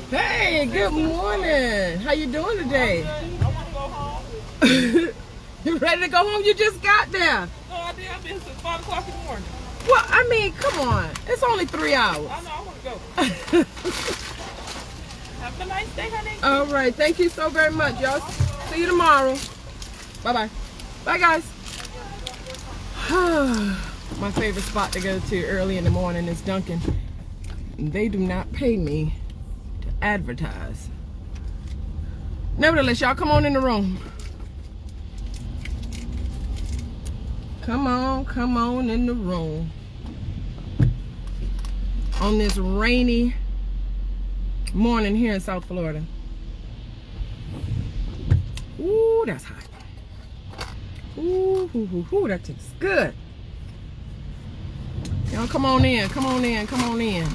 Hey, good morning. How you doing today? I want to go home. You ready to go home? You just got there. No, I did. I've been since 5 o'clock in the morning. Well, I mean, come on. It's only 3 hours. I know. I want to go. Have a nice day, honey. All right. Thank you so very much, y'all. See you tomorrow. Bye-bye. Bye, guys. My favorite spot to go to early in the morning is Dunkin'. They do not pay me to advertise. Nevertheless, y'all come on in the room. Come on in the room. On this rainy morning here in South Florida. Ooh, that's hot. Ooh, that tastes good. Y'all come on in, come on in, come on in.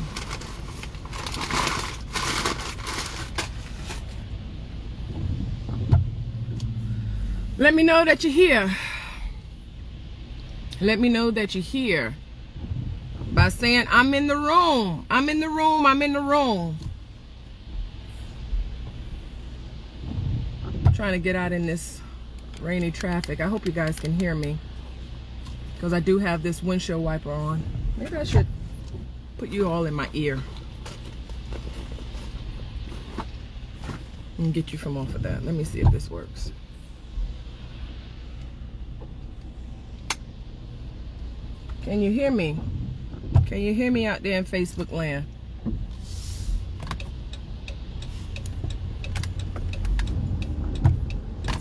Let me know that you're here. Let me know that you're here by saying, I'm in the room. I'm in the room. I'm in the room. I'm trying to get out in this rainy traffic. I hope you guys can hear me because I do have this windshield wiper on. Maybe I should put you all in my ear and get you from off of that. Let me see if this works. Can you hear me? Can you hear me out there in Facebook land?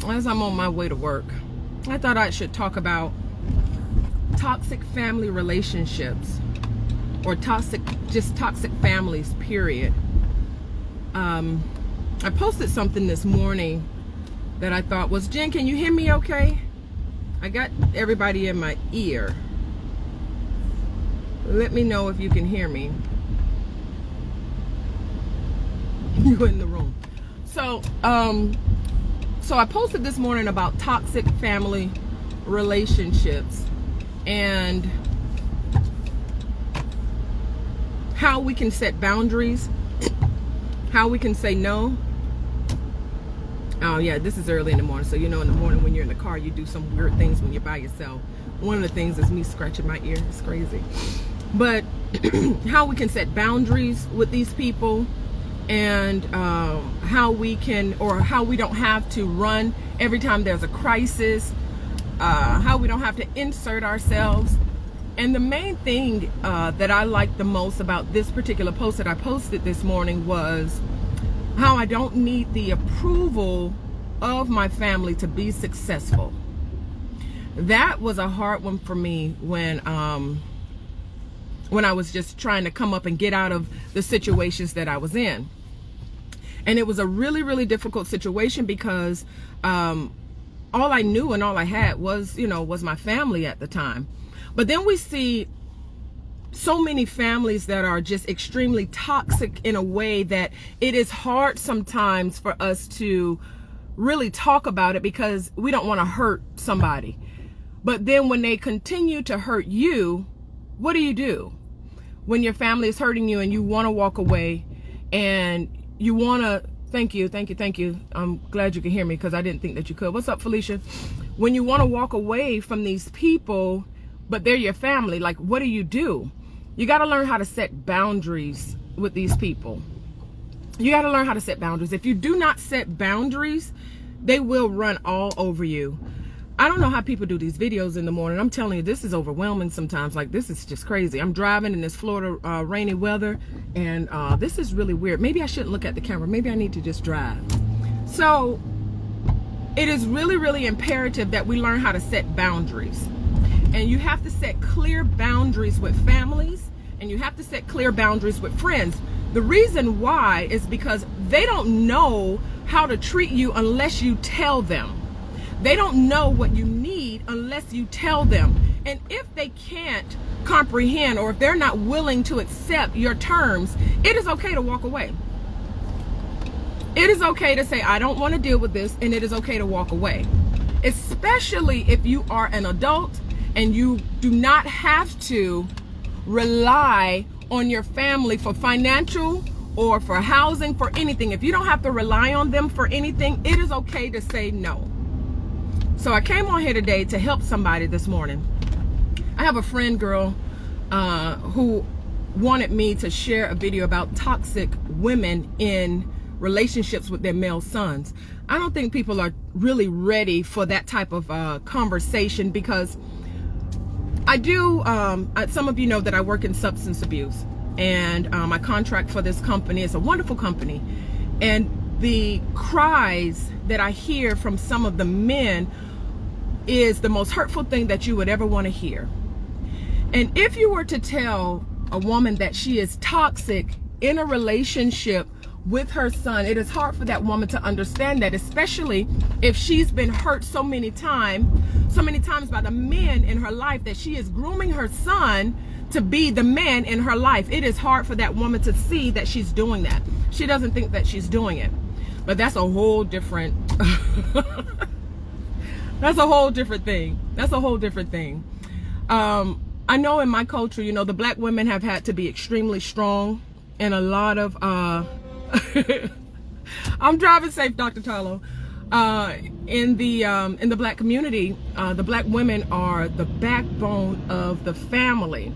As I'm on my way to work, I thought I should talk about toxic family relationships or toxic families, period. I posted something this morning that I thought was, Jen, can you hear me okay? I got everybody in my ear. Let me know if you can hear me. You in the room. So I posted this morning about toxic family relationships and how we can set boundaries, how we can say no. Oh yeah, this is early in the morning, so you know in the morning when you're in the car, you do some weird things when you're by yourself. One of the things is me scratching my ear. It's crazy. But how we can set boundaries with these people and how we can, or how we don't have to run every time there's a crisis, how we don't have to insert ourselves. And the main thing that I liked the most about this particular post that I posted this morning was how I don't need the approval of my family to be successful. That was a hard one for me when I was just trying to come up and get out of the situations that I was in. And it was a really, really difficult situation because all I knew and all I had was, was my family at the time. But then we see so many families that are just extremely toxic in a way that it is hard sometimes for us to really talk about it because we don't want to hurt somebody. But then when they continue to hurt you, what do? When your family is hurting you and you want to walk away and you want to, thank you. I'm glad you can hear me because I didn't think that you could. What's up, Felicia? When you want to walk away from these people, but they're your family, like, what do? You got to learn how to set boundaries with these people. You got to learn how to set boundaries. If you do not set boundaries, they will run all over you. I don't know how people do these videos in the morning. I'm telling you, this is overwhelming sometimes. Like, this is just crazy. I'm driving in this Florida rainy weather, and this is really weird. Maybe I shouldn't look at the camera. Maybe I need to just drive. So it is really, really imperative that we learn how to set boundaries. And you have to set clear boundaries with families, and you have to set clear boundaries with friends. The reason why is because they don't know how to treat you unless you tell them. They don't know what you need unless you tell them. And if they can't comprehend, or if they're not willing to accept your terms, it is okay to walk away. It is okay to say, I don't want to deal with this, and it is okay to walk away. Especially if you are an adult and you do not have to rely on your family for financial or for housing, for anything, if you don't have to rely on them for anything, it is okay to say no. So I came on here today to help somebody this morning. I have a friend girl who wanted me to share a video about toxic women in relationships with their male sons. I don't think people are really ready for that type of conversation, because I do, some of you know that I work in substance abuse, and my contract for this company is a wonderful company, and the cries that I hear from some of the men is the most hurtful thing that you would ever want to hear. And if you were to tell a woman that she is toxic in a relationship with her son, it is hard for that woman to understand that, especially if she's been hurt so many times by the men in her life, that she is grooming her son to be the man in her life. It is hard for that woman to see that she's doing that. She doesn't think that she's doing it. But that's a whole different that's a whole different thing. That's a whole different thing. I know in my culture, you know, the black women have had to be extremely strong, and a lot of I'm driving safe, Dr. Tarlo. In the black community, the black women are the backbone of the family,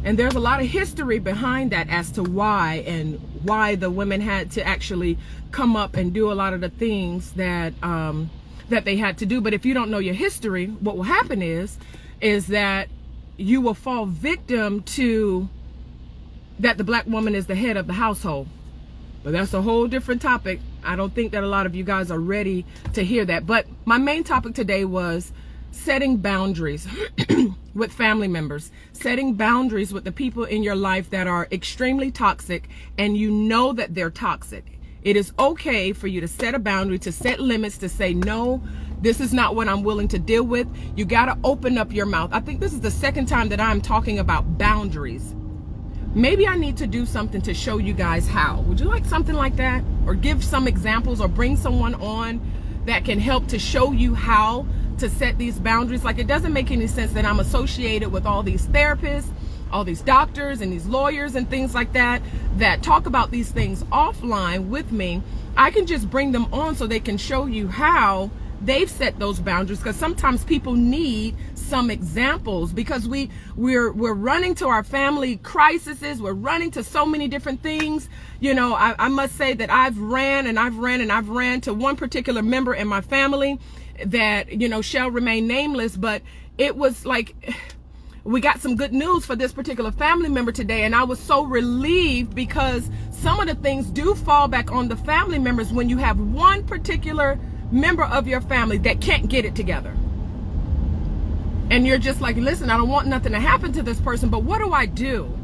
and there's a lot of history behind that as to why the women had to actually come up and do a lot of the things that that they had to do. But if you don't know your history, what will happen is that you will fall victim to that the black woman is the head of the household. But that's a whole different topic. I don't think that a lot of you guys are ready to hear that. But my main topic today was setting boundaries with family members, setting boundaries with the people in your life that are extremely toxic, and you know that they're toxic. It is okay for you to set a boundary, to set limits, to say, no, this is not what I'm willing to deal with. You got to open up your mouth. I think this is the second time that I'm talking about boundaries. Maybe I need to do something to show you guys how. Would you like something like that? Or give some examples, or bring someone on that can help to show you how to set these boundaries? Like, it doesn't make any sense that I'm associated with all these therapists, all these doctors and these lawyers and things like that talk about these things offline with me. I can just bring them on so they can show you how they've set those boundaries, because sometimes people need some examples, because we're running to our family crises, we're running to so many different things. You know, I must say that I've ran to one particular member in my family that, you know, shall remain nameless, but it was like, we got some good news for this particular family member today, and I was so relieved, because some of the things do fall back on the family members when you have one particular member of your family that can't get it together. And you're just like, listen, I don't want nothing to happen to this person, but what do I do?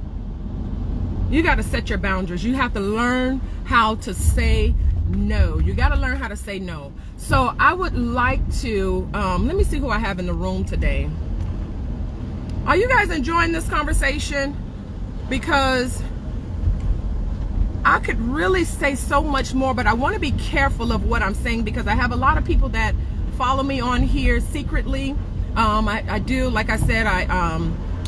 You got to set your boundaries. You have to learn how to say no. You got to learn how to say no. So I would like to, let me see who I have in the room today. Are you guys enjoying this conversation? Because I could really say so much more, but I want to be careful of what I'm saying, because I have a lot of people that follow me on here secretly. I do, like I said, I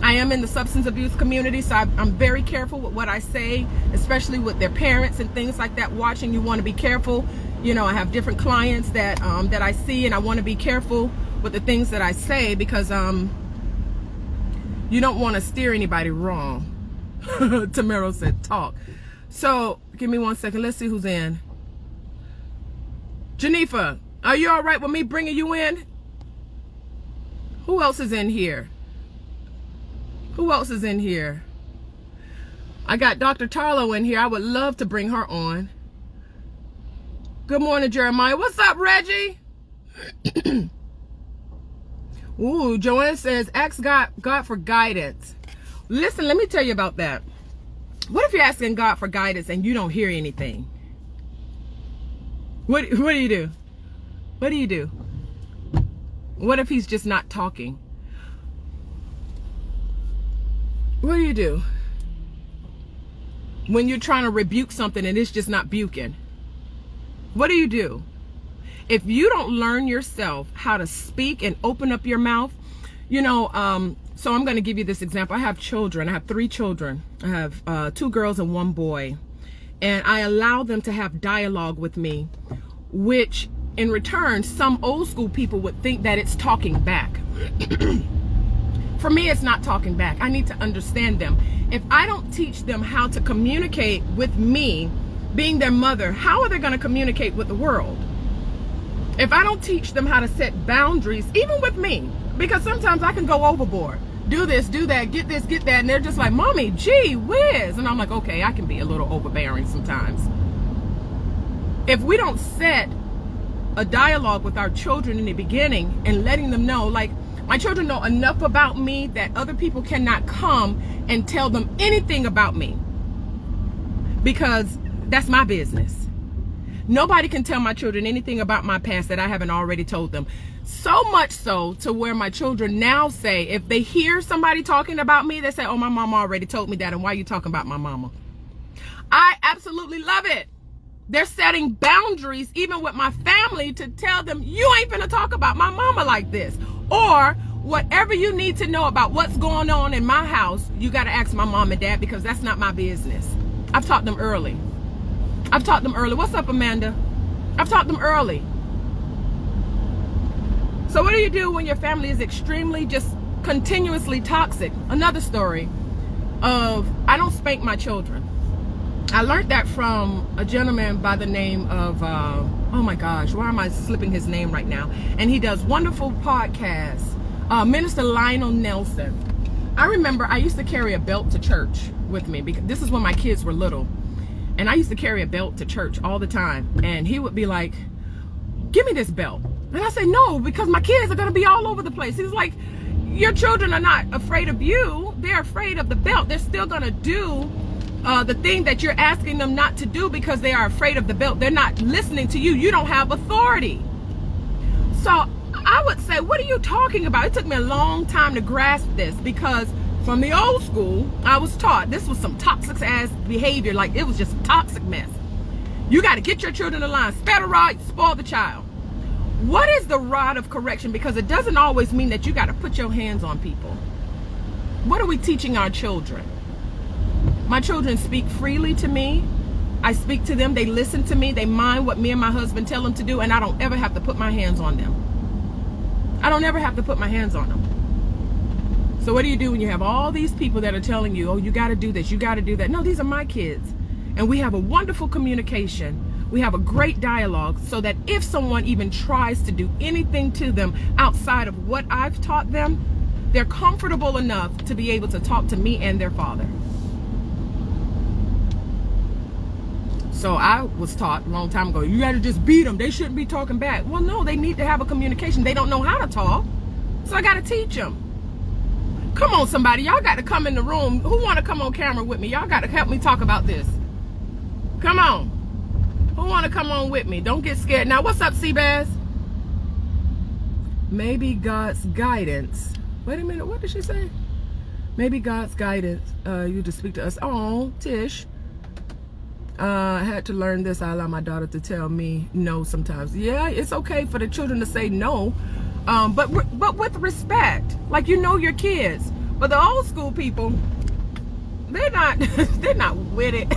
am in the substance abuse community, so I'm very careful with what I say, especially with their parents and things like that watching. You want to be careful. You know, I have different clients that I see, and I want to be careful with the things that I say, because you don't want to steer anybody wrong. Tamara said talk. So give me 1 second. Let's see who's in. Janifa, are you all right with me bringing you in? Who else is in here? Who else is in here? I got Dr. Tarlo in here. I would love to bring her on. Good morning, Jeremiah. What's up, Reggie? Ooh, Joanne says, ask God for guidance. Listen, let me tell you about that. What if you're asking God for guidance and you don't hear anything? What do you do? What do you do? What if he's just not talking? What do you do when you're trying to rebuke something and it's just not buking? What do you do? If you don't learn yourself how to speak and open up your mouth, you know, so I'm going to give you this example. I have children. I have 3 children. I have 2 girls and 1 boy. and I allow them to have dialogue with me, which in return, some old school people would think that it's talking back. For me, it's not talking back. I need to understand them. If I don't teach them how to communicate with me, being their mother, how are they going to communicate with the world? If I don't teach them how to set boundaries, even with me, because sometimes I can go overboard. Do this, do that, get this, get that. And they're just like, Mommy, gee whiz. And I'm like, okay, I can be a little overbearing sometimes. If we don't set a dialogue with our children in the beginning and letting them know, like, my children know enough about me that other people cannot come and tell them anything about me, because that's my business. Nobody can tell my children anything about my past that I haven't already told them. So much so to where my children now say, if they hear somebody talking about me, they say, oh, my mama already told me that, and why are you talking about my mama? I absolutely love it. They're setting boundaries even with my family to tell them, you ain't gonna talk about my mama like this. Or whatever you need to know about what's going on in my house, you got to ask my mom and dad, because that's not my business. I've taught them early. I've taught them early. What's up, Amanda? I've taught them early. So what do you do when your family is extremely, just continuously toxic? Another story of, I don't spank my children. I learned that from a gentleman by the name of, oh my gosh, why am I slipping his name right now? And he does wonderful podcasts. Minister Lionel Nelson. I remember I used to carry a belt to church with me, because this is when my kids were little. And I used to carry a belt to church all the time. And he would be like, give me this belt. And I say, no, because my kids are going to be all over the place. He's like, your children are not afraid of you. They're afraid of the belt. They're still going to do the thing that you're asking them not to do because they are afraid of the belt. They're not listening to you. You don't have authority. So I would say, what are you talking about? It took me a long time to grasp this, because from the old school, I was taught this was some toxic ass behavior. Like, it was just a toxic mess. You got to get your children in line. Spare the rod, spoil the child. What is the rod of correction? Because it doesn't always mean that you got to put your hands on people. What are we teaching our children? My children speak freely to me. I speak to them. They listen to me. They mind what me and my husband tell them to do. And I don't ever have to put my hands on them. I don't ever have to put my hands on them. So what do you do when you have all these people that are telling you, oh, you got to do this, you got to do that? No, these are my kids. And we have a wonderful communication. We have a great dialogue, so that if someone even tries to do anything to them outside of what I've taught them, they're comfortable enough to be able to talk to me and their father. So I was taught a long time ago, you got to just beat them. They shouldn't be talking back. Well, no, they need to have a communication. They don't know how to talk. So I got to teach them. Come on, somebody. Y'all got to come in the room. Who want to come on camera with me? Y'all got to help me talk about this. Come on. Who want to come on with me? Don't get scared. Now, what's up, Seabass? Maybe God's guidance. Wait a minute. What did she say? Maybe God's guidance. You to speak to us. Oh, Tish. I had to learn this. I allow my daughter to tell me no sometimes. Yeah, it's okay for the children to say no, but with respect. Like, you know your kids. But the old school people, they're not with it.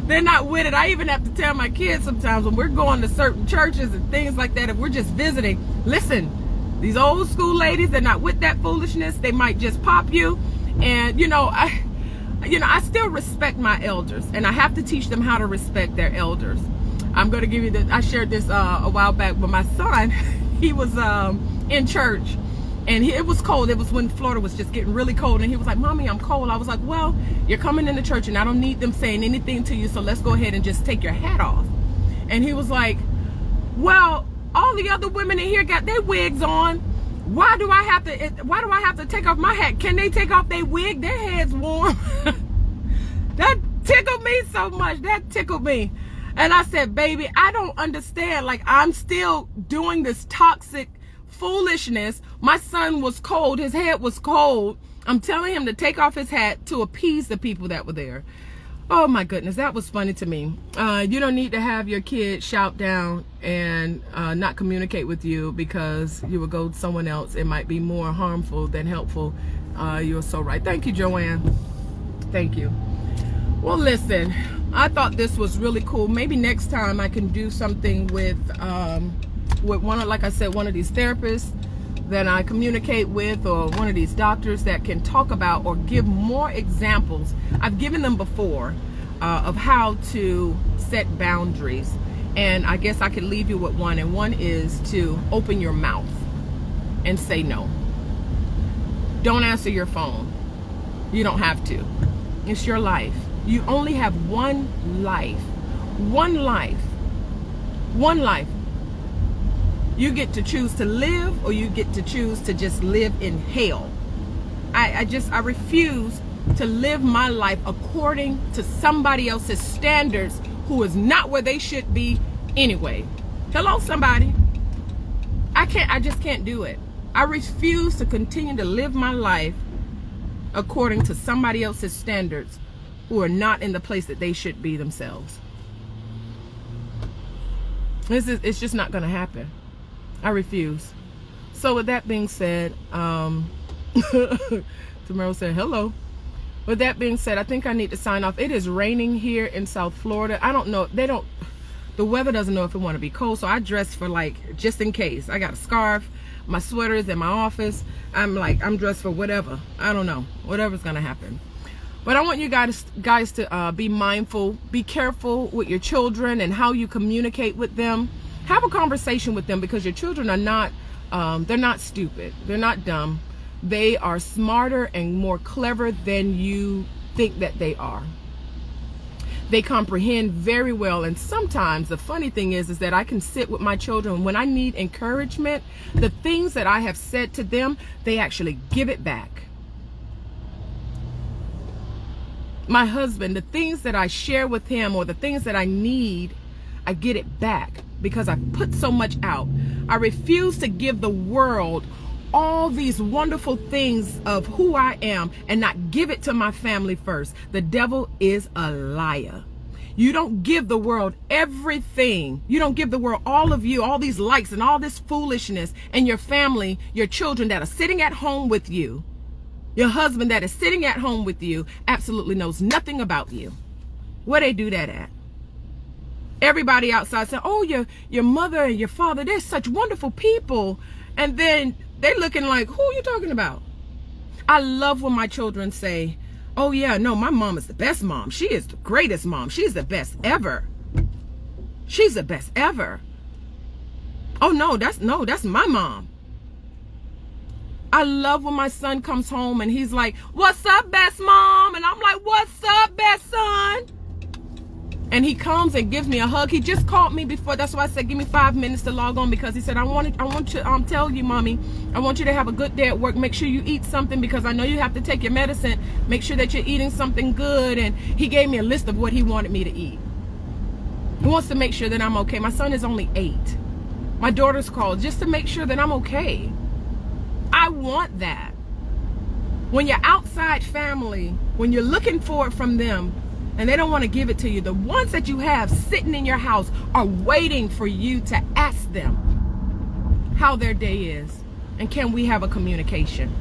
They're not with it. I even have to tell my kids sometimes when we're going to certain churches and things like that, if we're just visiting, listen, these old school ladies, they're not with that foolishness. They might just pop you. And I still respect my elders, and I have to teach them how to respect their elders. I'm going to give you this. I shared this a while back with my son. He was in church, and it was cold. It was when Florida was just getting really cold, and he was like, Mommy, I'm cold. I was like, well, you're coming into church, and I don't need them saying anything to you, so let's go ahead and just take your hat off. And he was like, well, all the other women in here got their wigs on. Why do I have to take off my hat? Can they take off their wig? Their head's warm. That tickled me so much. That tickled me. And I said, baby, I don't understand. Like, I'm still doing this toxic foolishness. My son was cold. His head was cold. I'm telling him to take off his hat to appease the people that were there. Oh my goodness, that was funny to me. You don't need to have your kid shout down and not communicate with you because you would go to someone else. It might be more harmful than helpful. You're so right. Thank you, Joanne. Thank you. Well, listen, I thought this was really cool. Maybe next time I can do something with one of, like I said, one of these therapists that I communicate with, or one of these doctors that can talk about or give more examples. I've given them before of how to set boundaries, and I guess I could leave you with one, and one is to open your mouth and say no. Don't answer your phone. You don't have to. It's your life. You only have one life. One life. One life. You get to choose to live, or you get to choose to just live in hell. I refuse to live my life according to somebody else's standards who is not where they should be anyway. Hello, somebody. I just can't do it. I refuse to continue to live my life according to somebody else's standards who are not in the place that they should be themselves. It's just not going to happen. I refuse. So with that being said, Tamara said hello. With that being said, I think I need to sign off. It is raining here in South Florida. I don't know. The weather doesn't know if it want to be cold, so I dress for, like, just in case. I got a scarf. My sweater is in my office. I'm dressed for whatever. I don't know. Whatever's going to happen. But I want you guys to be mindful. Be careful with your children and how you communicate with them. Have a conversation with them, because your children are not, they're not stupid. They're not dumb. They are smarter and more clever than you think that they are. They comprehend very well. And sometimes the funny thing is that I can sit with my children when I need encouragement. The things that I have said to them, they actually give it back. My husband, the things that I share with him, or the things that I need, I get it back because I put so much out. I refuse to give the world all these wonderful things of who I am and not give it to my family first. The devil is a liar. You don't give the world everything. You don't give the world all of you, all these likes and all this foolishness, and your family, your children that are sitting at home with you, your husband that is sitting at home with you, absolutely knows nothing about you. Where they do that at? Everybody outside saying, oh, your mother and your father, they're such wonderful people. And then they looking like, who are you talking about? I love when my children say, oh yeah, no, my mom is the best mom. She is the greatest mom. She's the best ever. She's the best ever. Oh no, that's my mom. I love when my son comes home and he's like, what's up, best mom? And I'm like, what's up, best son? And he comes and gives me a hug. He just called me before. That's why I said, give me 5 minutes to log on, because he said, I want to tell you, mommy, I want you to have a good day at work. Make sure you eat something, because I know you have to take your medicine. Make sure that you're eating something good. And he gave me a list of what he wanted me to eat. He wants to make sure that I'm okay. My son is only 8. My daughter's called just to make sure that I'm okay. I want that. When you're outside family, when you're looking for it from them, and they don't want to give it to you, the ones that you have sitting in your house are waiting for you to ask them how their day is, and can we have a communication.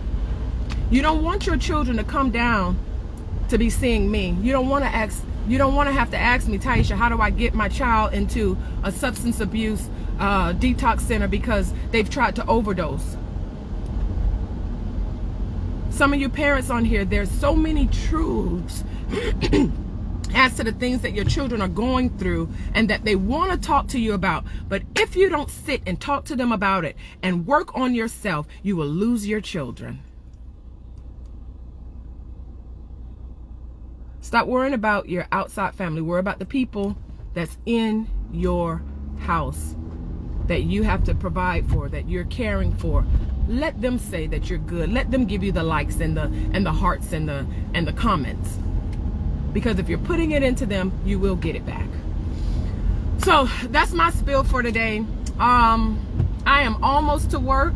You don't want your children to come down to be seeing me. You don't want to have to ask me, Tiesha, how do I get my child into a substance abuse detox center because they've tried to overdose. Some of you parents on here, there's so many truths as to the things that your children are going through and that they want to talk to you about. But if you don't sit and talk to them about it and work on yourself, you will lose your children. Stop worrying about your outside family. Worry about the people that's in your house that you have to provide for, that you're caring for. Let them say that you're good. Let them give you the likes and the hearts and the comments. Because if you're putting it into them, you will get it back. So that's my spiel for today. I am almost to work,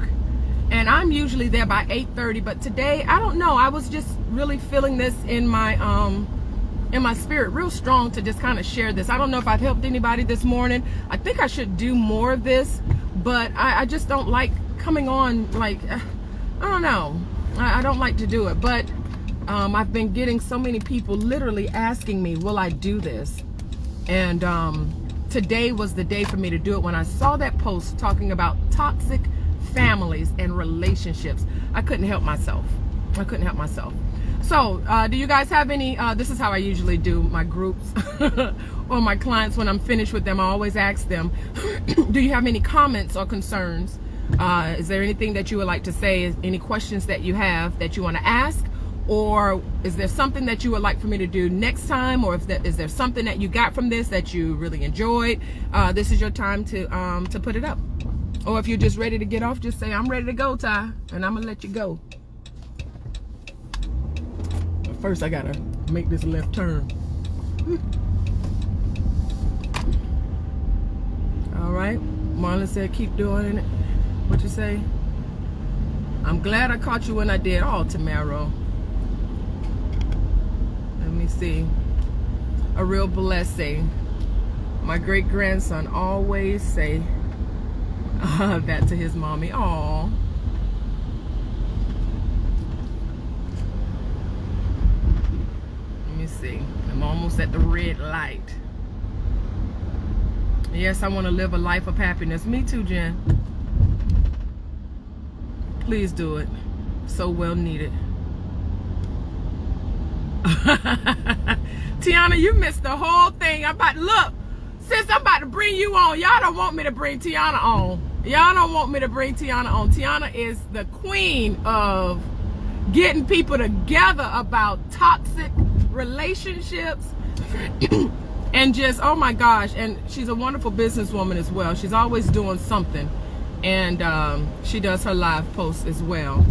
and I'm usually there by 8:30. But today, I don't know. I was just really feeling this in my spirit, real strong, to just kind of share this. I don't know if I've helped anybody this morning. I think I should do more of this, but I just don't like coming on like, I don't know. I don't like to do it, but I've been getting so many people literally asking me, will I do this? And today was the day for me to do it. When I saw that post talking about toxic families and relationships, I couldn't help myself. I couldn't help myself. So do you guys have any, this is how I usually do my groups or my clients when I'm finished with them. I always ask them, do you have any comments or concerns? Is there anything that you would like to say? Any questions that you have that you want to ask? Or is there something that you would like for me to do next time? Or is there something that you got from this that you really enjoyed? This is your time to put it up. Or if you're just ready to get off, just say, I'm ready to go, Ty, and I'm gonna let you go. But first I gotta make this left turn. All right, Marlon said keep doing it. What you say? I'm glad I caught you when I did. Oh, Tamaro. Let me see. A real blessing. My great grandson always say that to his mommy. Aw. Let me see. I'm almost at the red light. Yes, I want to live a life of happiness. Me too, Jen. Please do it. So well needed. Tiana, you missed the whole thing. I'm about to look. Sis, I'm about to bring you on. Y'all don't want me to bring Tiana on. Y'all don't want me to bring Tiana on. Tiana is the queen of getting people together about toxic relationships. And just, oh my gosh. And she's a wonderful businesswoman as well. She's always doing something. And she does her live posts as well.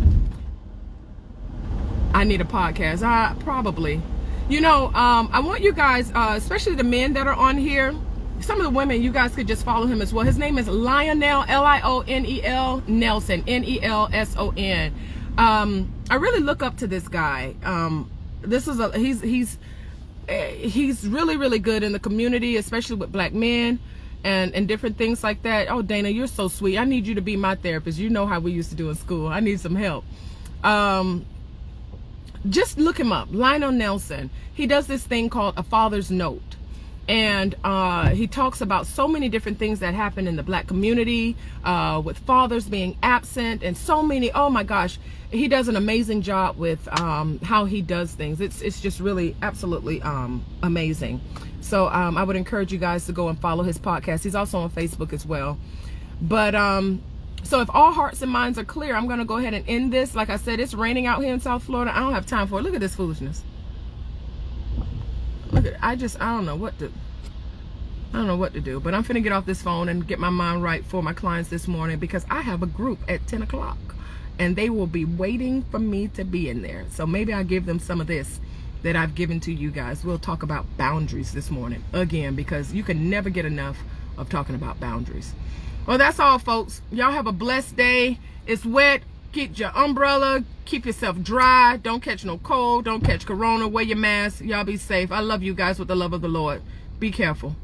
I need a podcast. Probably. You know, I want you guys, especially the men that are on here, some of the women, you guys could just follow him as well. His name is Lionel, Lionel Nelson, Nelson. I really look up to this guy. This is he's really, really good in the community, especially with black men and different things like that. Oh, Dana, you're so sweet. I need you to be my therapist. You know how we used to do in school. I need some help. Just look him up, Lionel Nelson. He does this thing called A Father's Note. And he talks about so many different things that happen in the black community, with fathers being absent and so many. Oh my gosh, he does an amazing job with how he does things. It's just really absolutely amazing. So I would encourage you guys to go and follow his podcast. He's also on Facebook as well. But so if all hearts and minds are clear, I'm going to go ahead and end this. Like I said, it's raining out here in South Florida. I don't have time for it. Look at this foolishness. Look at it. I don't know what to do, but I'm finna get off this phone and get my mind right for my clients this morning, because I have a group at 10 o'clock and they will be waiting for me to be in there. So maybe I'll give them some of this that I've given to you guys. We'll talk about boundaries this morning again, because you can never get enough of talking about boundaries. Well, that's all, folks. Y'all have a blessed day. It's wet. Get your umbrella. Keep yourself dry. Don't catch no cold. Don't catch corona. Wear your mask. Y'all be safe. I love you guys with the love of the Lord. Be careful.